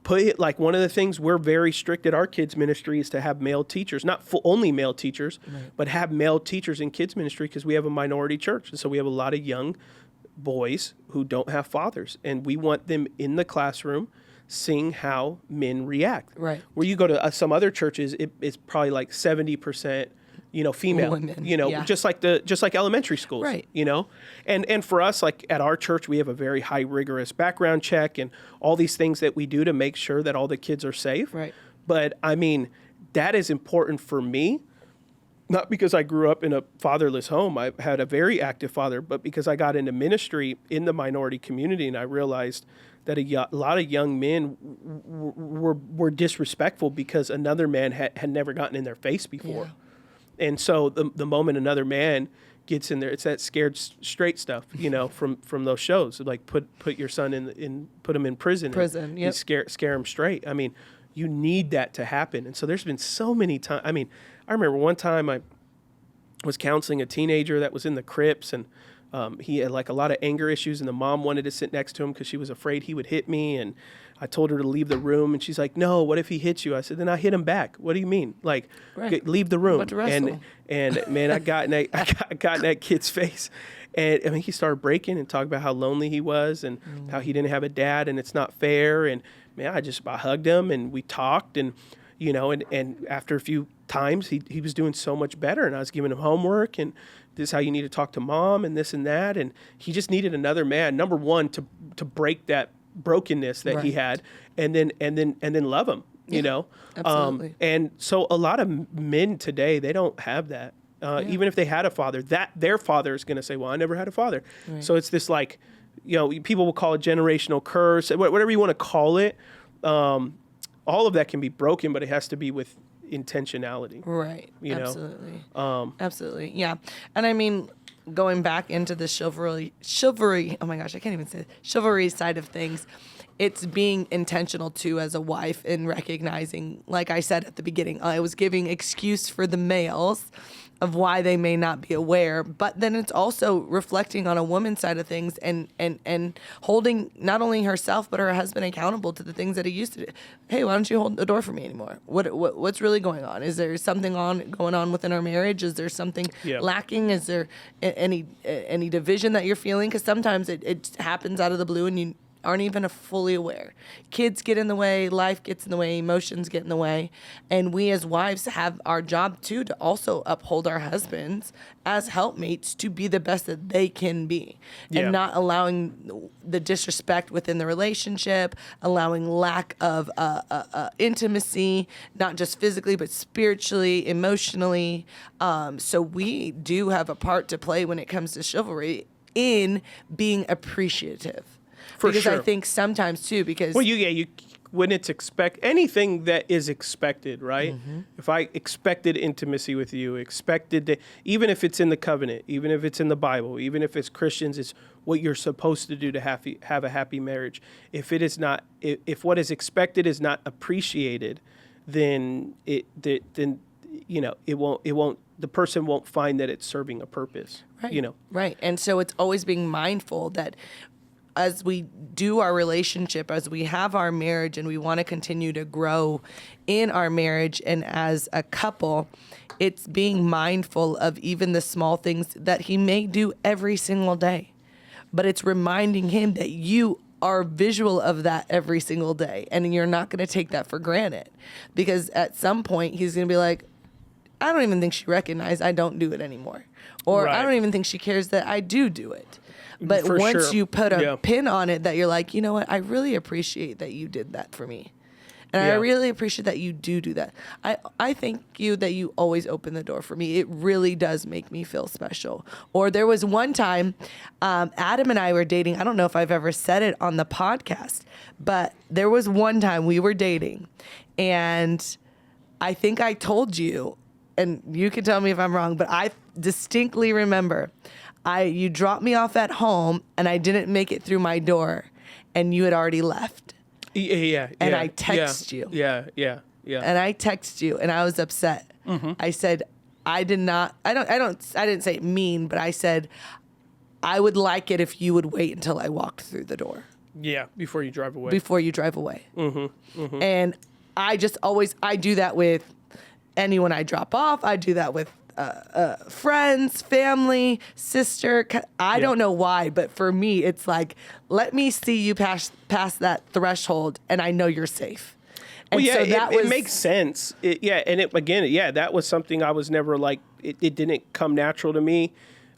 Like, one of the things we're very strict at our kids ministry is to have male teachers, not only male teachers, but have male teachers in kids ministry because we have a minority church. And so we have a lot of young boys who don't have fathers, and we want them in the classroom seeing how men react. Right. Where you go to some other churches, it's probably like 70%, female, women, just like elementary schools, right. And for us, like at our church, we have a very high rigorous background check and all these things that we do to make sure that all the kids are safe. Right. But I mean, that is important for me, not because I grew up in a fatherless home. I had a very active father, but because I got into ministry in the minority community and I realized that a lot of young men were disrespectful because another man had never gotten in their face before. Yeah. And so the moment another man gets in there, it's that scared straight stuff, from those shows. Like put your son put him in prison. Prison, yeah. Scare him straight. I mean, you need that to happen. And so there's been so many times. I mean, I remember one time I was counseling a teenager that was in the Crips, and he had like a lot of anger issues, and the mom wanted to sit next to him because she was afraid he would hit me. And I told her to leave the room, and she's like, "No, what if he hits you?" I said, "Then I hit him back. What do you mean? Like, leave the room." And man, I got in that kid's face, and I mean, he started breaking and talking about how lonely he was and how he didn't have a dad, and it's not fair. And man, I hugged him, and we talked, and and after a few times, he was doing so much better, and I was giving him homework and this is how you need to talk to mom and this and that. And he just needed another man, number one, to break that brokenness that he had, and then love him, Absolutely. And so a lot of men today, they don't have that. Even if they had a father, that their father is going to say, well, I never had a father. Right. So it's this like, people will call it generational curse, whatever you want to call it. All of that can be broken, but it has to be with intentionality. Right. You Absolutely. know? Absolutely. Yeah. And I mean, going back into the chivalry, oh my gosh, I can't even say it, chivalry side of things, it's being intentional too as a wife in recognizing, like I said at the beginning, I was giving excuse for the males of why they may not be aware, but then it's also reflecting on a woman's side of things and holding not only herself but her husband accountable to the things that he used to do. Hey, why don't you hold the door for me anymore? What's really going on? Is there something going on within our marriage? Is there something lacking? Is there any division that you're feeling? Because sometimes it happens out of the blue and you aren't even fully aware. Kids get in the way, life gets in the way, emotions get in the way. And we as wives have our job too to also uphold our husbands as helpmates to be the best that they can be. And not allowing the disrespect within the relationship, allowing lack of intimacy, not just physically, but spiritually, emotionally. So we do have a part to play when it comes to chivalry in being appreciative. Because I think sometimes too, because you when it's anything that is expected, right? Mm-hmm. If I expected intimacy with you, even if it's in the covenant, even if it's in the Bible, even if it's Christians, it's what you're supposed to do to have a happy marriage. If it is not, if what is expected is not appreciated, then it won't. The person won't find that it's serving a purpose. Right. Right. And so it's always being mindful that as we do our relationship, as we have our marriage and we want to continue to grow in our marriage and as a couple, it's being mindful of even the small things that he may do every single day. But it's reminding him that you are visual of that every single day and you're not going to take that for granted. Because at some point he's going to be like, I don't even think she recognized I don't do it anymore. Or I don't even think she cares that I do it. But once you put a pin on it that you're like, you know what, I really appreciate that you did that for me. And I really appreciate that you do that. I thank you that you always open the door for me. It really does make me feel special. Or there was one time, Adam and I were dating. I don't know if I've ever said it on the podcast, but there was one time we were dating. And I think I told you, and you can tell me if I'm wrong, but I distinctly remember you dropped me off at home and I didn't make it through my door and you had already left. And I text you. Yeah. And I text you and I was upset. Mm-hmm. I said, I didn't say mean, but I said, I would like it if you would wait until I walked through the door. Yeah. Before you drive away. Mm-hmm. Mm-hmm. And I do that with anyone I drop off. I do that with friends, family, sister. I don't know why, but for me, it's like, let me see you pass that threshold and I know you're safe. And it makes sense. That was something I was never like, it didn't come natural to me.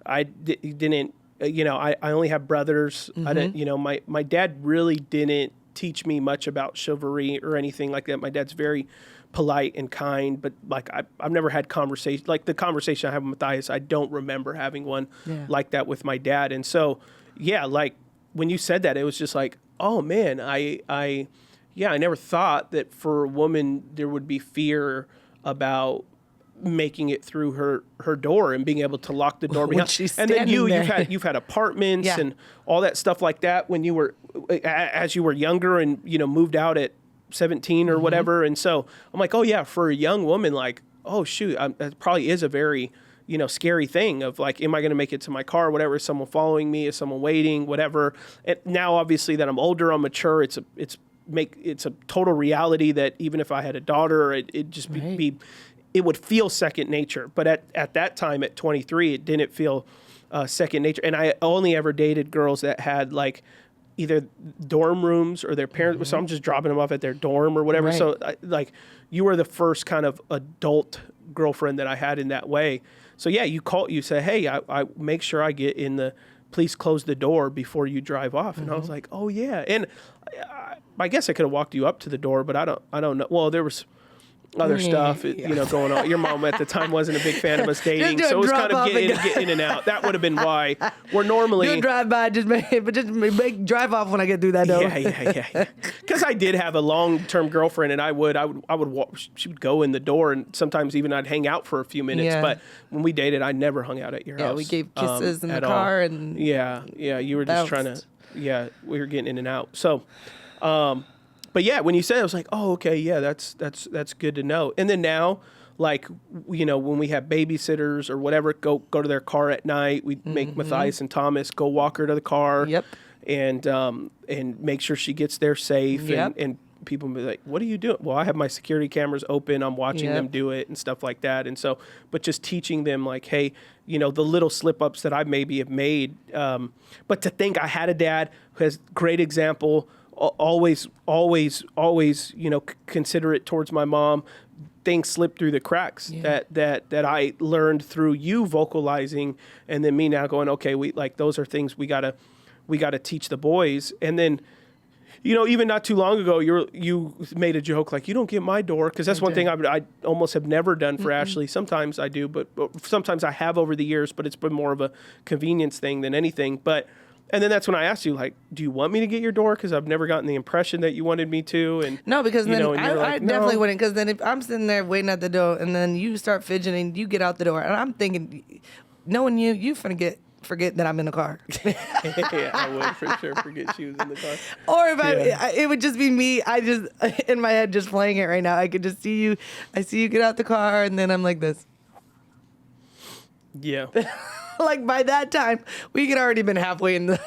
I didn't, I only have brothers. Mm-hmm. I didn't, my dad really didn't teach me much about chivalry or anything like that. My dad's very polite and kind, but like I've never had conversation like the conversation I have with Matthias. I don't remember having one like that with my dad. And so, like when you said that, it was just like, oh man, I never thought that for a woman there would be fear about making it through her door and being able to lock the door behind. And then you've had apartments and all that stuff like that when you were as you were younger and moved out at 17 or whatever. And so I'm like, oh yeah, for a young woman, like, oh shoot, that probably is a very, scary thing of like, am I going to make it to my car? Whatever. Is someone following me? Is someone waiting? Whatever. And now obviously that I'm older, I'm mature. It's a total reality that even if I had a daughter, it just be it would feel second nature. But at that time at 23, it didn't feel second nature. And I only ever dated girls that had like either dorm rooms or their parents. Mm-hmm. So I'm just dropping them off at their dorm or whatever. Right. So like you were the first kind of adult girlfriend that I had in that way. So yeah, you say, hey, I make sure I get in please close the door before you drive off. And I was like, oh yeah. And I guess I could have walked you up to the door, but I don't know. Well, there was other stuff, going on. Your mom at the time wasn't a big fan of us dating, do a so it was drop kind of off get in and out. That would have been why. We're normally You drive by, just make drive off when I get through that door. Yeah. Because I did have a long-term girlfriend, and I would walk. She would go in the door, and sometimes even I'd hang out for a few minutes. Yeah. But when we dated, I never hung out at your house. Yeah, we gave kisses in the at all. car and yeah. You were just trying to. Yeah, we were getting in and out. So. But yeah, when you said it, I was like, oh, okay, yeah, that's good to know. And then now, like, when we have babysitters or whatever, go to their car at night, we make Matthias and Thomas go walk her to the car. Yep. And make sure she gets there safe. Yep. And people be like, what are you doing? Well, I have my security cameras open. I'm watching them do it and stuff like that. And so, but just teaching them like, hey, the little slip ups that I maybe have made. But to think I had a dad who has great example, always, considerate towards my mom. Things slip through the cracks that I learned through you vocalizing, and then me now going, okay, those are things we gotta teach the boys. And then, even not too long ago, you made a joke like, you don't get my door, because that's one thing I almost have never done for Ashlee. Sometimes I do, but sometimes I have over the years, but it's been more of a convenience thing than anything. And then that's when I asked you, like, do you want me to get your door? Because I've never gotten the impression that you wanted me to. And no, because then I definitely no. wouldn't. Because then if I'm sitting there waiting at the door, and then you start fidgeting, you get out the door, and I'm thinking, knowing you finna forget that I'm in the car. Yeah, I would for sure forget she was in the car. Or if it would just be me. I just in my head just playing it right now. I could just see you. I see you get out the car, and then I'm like this. Yeah. Like by that time, we could already been halfway in the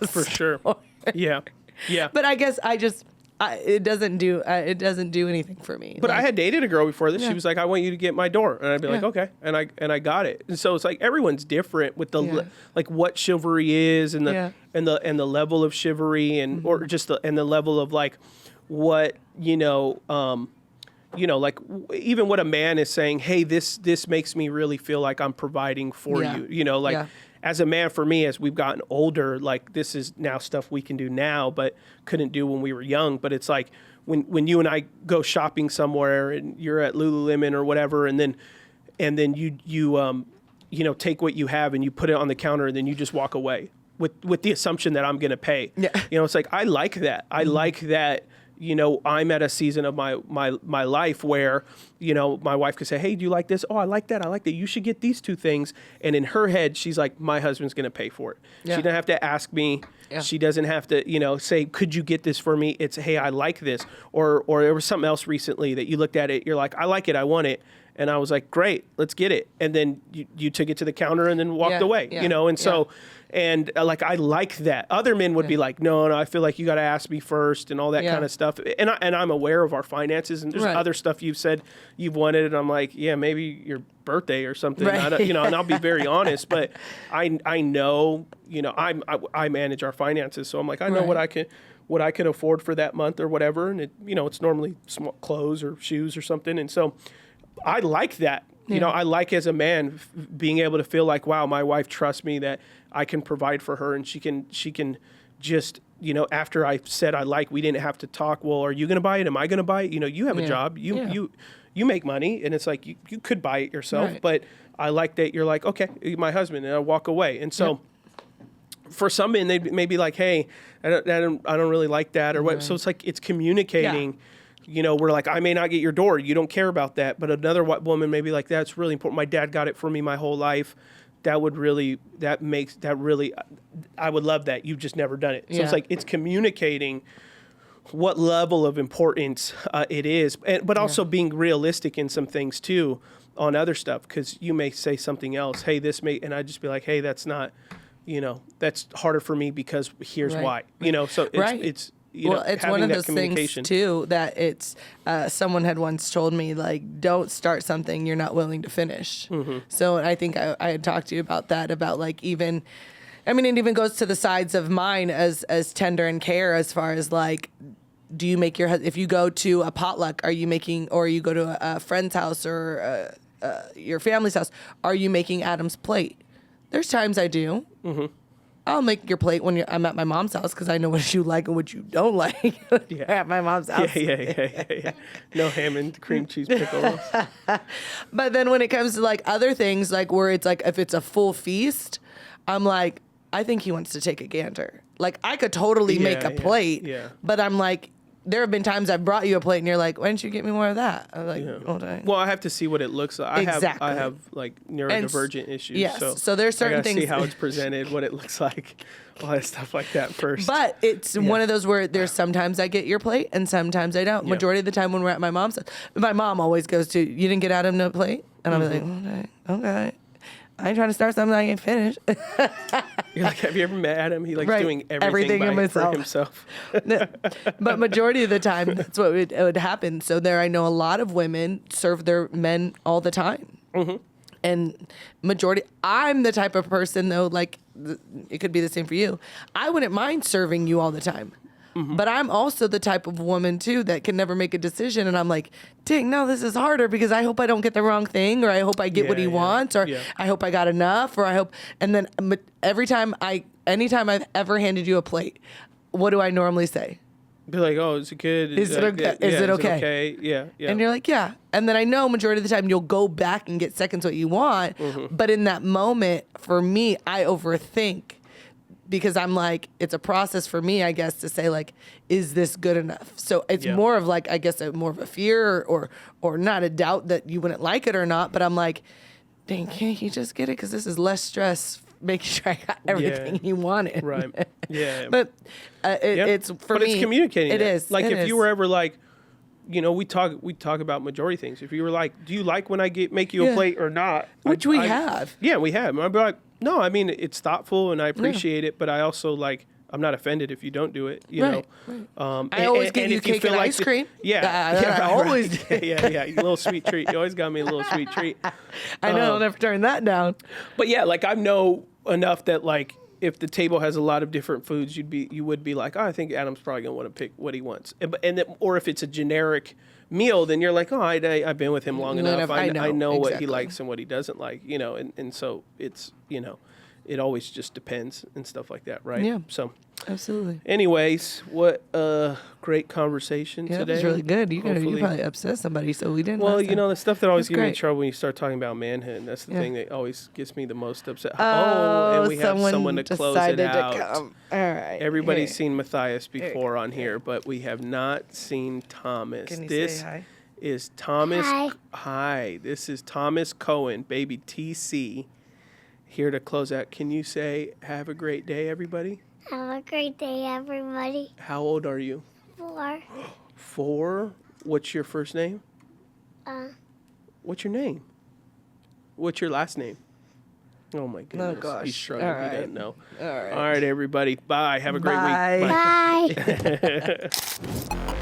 For sure. Yeah. But I guess it doesn't do anything for me. But like, I had dated a girl before this. Yeah. She was like, "I want you to get my door," and I'd be like, Yeah. "Okay," and I got it. And so it's like everyone's different with the like what chivalry is and the and the level of chivalry and or just the level of like what like even what a man is saying, hey, this makes me really feel like I'm providing for you. As a man, for me, as we've gotten older, like this is now stuff we can do now, but couldn't do when we were young. But it's like when you and I go shopping somewhere and you're at Lululemon or whatever, and then you take what you have and you put it on the counter and then you just walk away with the assumption that I'm going to pay. Yeah. It's like, I like that. I like that. I'm at a season of my life where, my wife could say, hey, do you like this? Oh, I like that. I like that. You should get these two things. And in her head, she's like, my husband's going to pay for it. Yeah. She doesn't have to ask me. Yeah. She doesn't have to, say, could you get this for me? It's, hey, I like this. Or there was something else recently that you looked at it. You're like, I like it. I want it. And I was like, great, let's get it. And then you took it to the counter and then walked away, and so, and like, I like that. Other men would be like, no, I feel like you got to ask me first and all that kind of stuff. And I'm aware of our finances and there's other stuff you've said you've wanted. And I'm like, yeah, maybe your birthday or something, and I'll be very honest, but I know, I manage our finances. So I'm like, I know what I can afford for that month or whatever. And it, it's normally small clothes or shoes or something. And so I like that. I like as a man being able to feel like, wow, my wife trusts me that I can provide for her, and she can just, after I said we didn't have to talk. Well, are you going to buy it? Am I going to buy it? You have a job. You make money, and it's like you could buy it yourself. Right. But I like that you're like, okay, my husband, and I walk away. And so for some men, they may be like, hey, I don't really like that or what. Right. So it's like it's communicating. Yeah. We're like, I may not get your door. You don't care about that. But another woman may be like, that's really important. My dad got it for me my whole life. I would love that. You've just never done it. So it's like, it's communicating what level of importance it is, but also being realistic in some things too on other stuff. Cause you may say something else. Hey, and I'd just be like, hey, that's not, that's harder for me because here's why, so it's, it's one of those things too that it's someone had once told me, like, don't start something you're not willing to finish. Mm-hmm. So I think I had talked to you about that, about like it even goes to the sides of mine as tender and care, as far as like, do you make if you go to a potluck, are you making, or you go to a friend's house or your family's house, are you making Adam's plate? There's times I do. Mm-hmm. I'll make your plate when I'm at my mom's house because I know what you like and what you don't like at my mom's house. Yeah. No ham and cream cheese pickles. But then when it comes to like other things, like where it's like if it's a full feast, I'm like, I think he wants to take a gander. Like I could totally make a plate, but I'm like, there have been times I've brought you a plate and you're like, why didn't you get me more of that? I'm like, Well, I have to see what it looks like. Exactly. I have like neurodivergent issues. Yes. So there's certain I gotta things. see how it's presented, what it looks like, all that stuff like that first. But it's one of those where there's sometimes I get your plate and sometimes I don't. Majority of the time when we're at my mom's house, my mom always goes to, you didn't get Adam no plate? And I'm like, okay. I ain't trying to start something I ain't finished. You're like, have you ever met Adam? He likes doing everything for himself. But majority of the time, that's what it would happen. So there, I know a lot of women serve their men all the time. And majority, I'm the type of person though, like it could be the same for you. I wouldn't mind serving you all the time. But I'm also the type of woman too that can never make a decision, and I'm like, dang, no, this is harder because I hope I don't get the wrong thing, or I hope I get what he wants, or I hope I got enough, or I hope. And then anytime I've ever handed you a plate, what do I normally say? Be like, oh, is it good? Is it okay? Is it okay? Yeah. And you're like, yeah. And then I know majority of the time you'll go back and get seconds what you want, but in that moment, for me, I overthink. Because I'm like, it's a process for me, I guess, to say like, is this good enough? So it's more of like, I guess, more of a fear or not a doubt that you wouldn't like it or not. But I'm like, dang, can't you just get it? Because this is less stress, making sure I got everything you wanted. Right. Yeah. But it's for but me. But it's communicating. It is. Like it if is. you were ever like, you know, we talk about majority things. If you were like, do you like when I make you a plate or not? Which we have. Yeah, we have. I'd be like, no, I mean, it's thoughtful and I appreciate it, but I also like, I'm not offended if you don't do it, you know. I always give you cake and ice cream. Yeah. I always yeah. A little sweet treat. You always got me a little sweet treat. I know, I'll never turn that down. But yeah, like I know enough that like, if the table has a lot of different foods, you would be like, oh, I think Adam's probably gonna want to pick what he wants, or if it's a generic meal, then you're like, oh, I've been with him long enough. I know what he likes and what he doesn't like, you know, and so it's, you know, it always just depends and stuff like that, right? Yeah. So, absolutely. anyways, what a great conversation today. It was really good. You probably upset somebody, so we didn't. Well, you know, the stuff that always gets me in trouble when you start talking about manhood. That's the thing that always gets me the most upset. And we have someone to close it out. All right. Everybody's seen Matthias before on here, but we have not seen Thomas. Can you this say hi? is Thomas. Hi. Hi. This is Thomas Cohen, baby TC. Here to close out. Can you say, have a great day, everybody? Have a great day, everybody. How old are you? 4. 4? What's your first name? What's your name? What's your last name? Oh, my goodness. Oh, gosh. He's struggling. All right. He doesn't know. All right. All right, everybody. Bye. Have a great week. Bye. Bye.